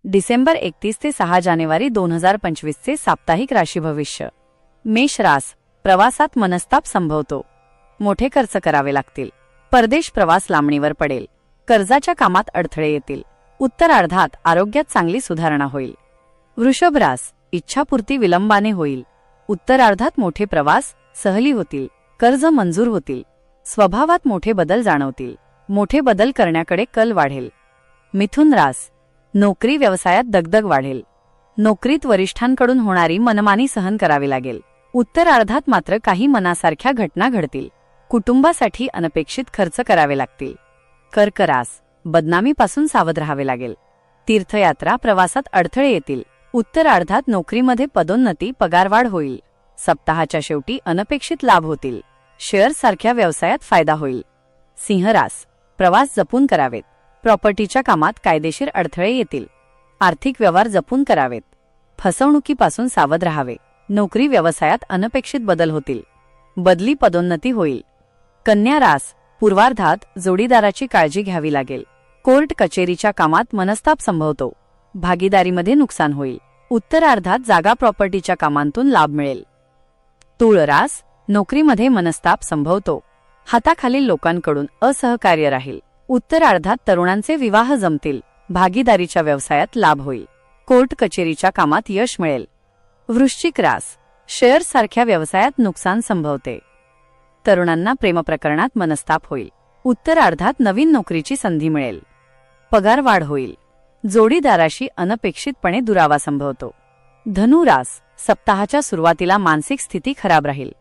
डिसेंबर 31 ते 6 जानेवारी 2025 चे साप्ताहिक राशी भविष्य. मेष रास, प्रवासात मनस्ताप संभवतो. मोठे खर्च करावे लागतील. परदेश प्रवास लांबणीवर पडेल. कर्जाच्या कामात अडथळे येतील. उत्तरार्धात आरोग्यात चांगली सुधारणा होईल. वृषभ रास, इच्छापूर्ती विलंबाने होईल. उत्तरार्धात मोठे प्रवास, सहली होतील. कर्ज मंजूर होतील. स्वभावात मोठे बदल जाणवतील. मोठे बदल करण्याकडे कल वाढेल. मिथुन रास, नोकरी व्यवसायात दगदग वाढेल. नोकरीत वरिष्ठांकडून होणारी मनमानी सहन करावी लागेल. उत्तरार्धात मात्र काही मनासारख्या घटना घडतील. कुटुंबासाठी अनपेक्षित खर्च करावे लागतील. कर्क रास, बदनामीपासून सावध राहावे लागेल. तीर्थयात्रा प्रवासात अडथळे येतील. उत्तरार्धात नोकरीमध्ये पदोन्नती पगारवाढ होईल. सप्ताहाच्या शेवटी अनपेक्षित लाभ होतील. शेअर्ससारख्या व्यवसायात फायदा होईल. सिंह रास, प्रवास जपून करावेत. प्रॉपर्टीच्या कामात कायदेशीर अडथळे येतील. आर्थिक व्यवहार जपून करावेत. फसवणुकीपासून सावध राहावे. नोकरी व्यवसायात अनपेक्षित बदल होतील. बदली पदोन्नती होईल. कन्या रास, पूर्वार्धात जोडीदाराची काळजी घ्यावी लागेल. कोर्ट कचेरीच्या कामात मनस्ताप संभवतो. भागीदारीमध्ये नुकसान होईल. उत्तरार्धात जागा प्रॉपर्टीच्या कामांतून लाभ मिळेल. तुळ रास, नोकरीमध्ये मनस्ताप संभवतो. हाताखालील लोकांकडून असहकार्य राहील. उत्तरार्धात तरुणांचे विवाह जमतील. भागीदारीच्या व्यवसायात लाभ होईल. कोर्ट कचेरीच्या कामात यश मिळेल. वृश्चिक रास, शेअर्ससारख्या व्यवसायात नुकसान संभवते. तरुणांना प्रेमप्रकरणात मनस्ताप होईल. उत्तरार्धात नवीन नोकरीची संधी मिळेल. पगार वाढ होईल. जोडीदाराशी अनपेक्षितपणे दुरावा संभवतो. धनु रास, सप्ताहाच्या सुरुवातीला मानसिक स्थिती खराब राहील.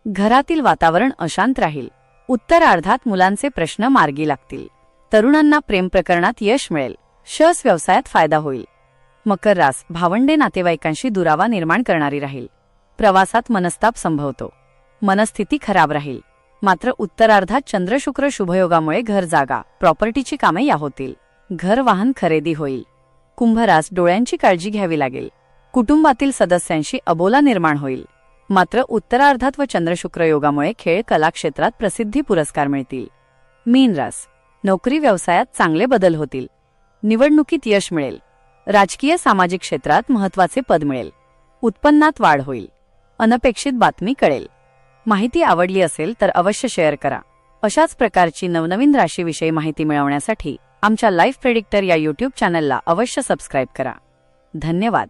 घरातील वातावरण अशांत राहील. उत्तरार्धात मुलांचे प्रश्न मार्गी लागतील. तरुणांना प्रेमप्रकरणात यश मिळेल. शेअर्स व्यवसायात फायदा होईल. मकर रास, भावंडे नातेवाईकांशी दुरावा निर्माण करणारी राहील. प्रवासात मनस्ताप संभवतो. मनस्थिती खराब राहील. मात्र उत्तरार्धात चंद्र शुक्र शुभयोगामुळे घर जागा प्रॉपर्टीची कामे या होतील. घर वाहन खरेदी होईल. कुंभ रास, डोळ्यांची काळजी घ्यावी लागेल. कुटुंबातील सदस्यांशी अबोला निर्माण होईल. मात्र उत्तरार्धात व चंद्रशुक्र योगामुळे खेळ कला क्षेत्रात प्रसिद्धी पुरस्कार मिळतील. मीन रास, नोकरी व्यवसायात चांगले बदल होतील. निवडणुकीत यश मिळेल. राजकीय सामाजिक क्षेत्रात महत्त्वाचे पद मिळेल. उत्पन्नात वाढ होईल. अनपेक्षित बातमी कळेल. माहिती आवडली असेल तर अवश्य शेअर करा. अशाच प्रकारची नवनवीन राशीविषयी माहिती मिळवण्यासाठी आमच्या लाईफ प्रेडिक्टर या यूट्यूब चॅनलला अवश्य सबस्क्राईब करा. धन्यवाद.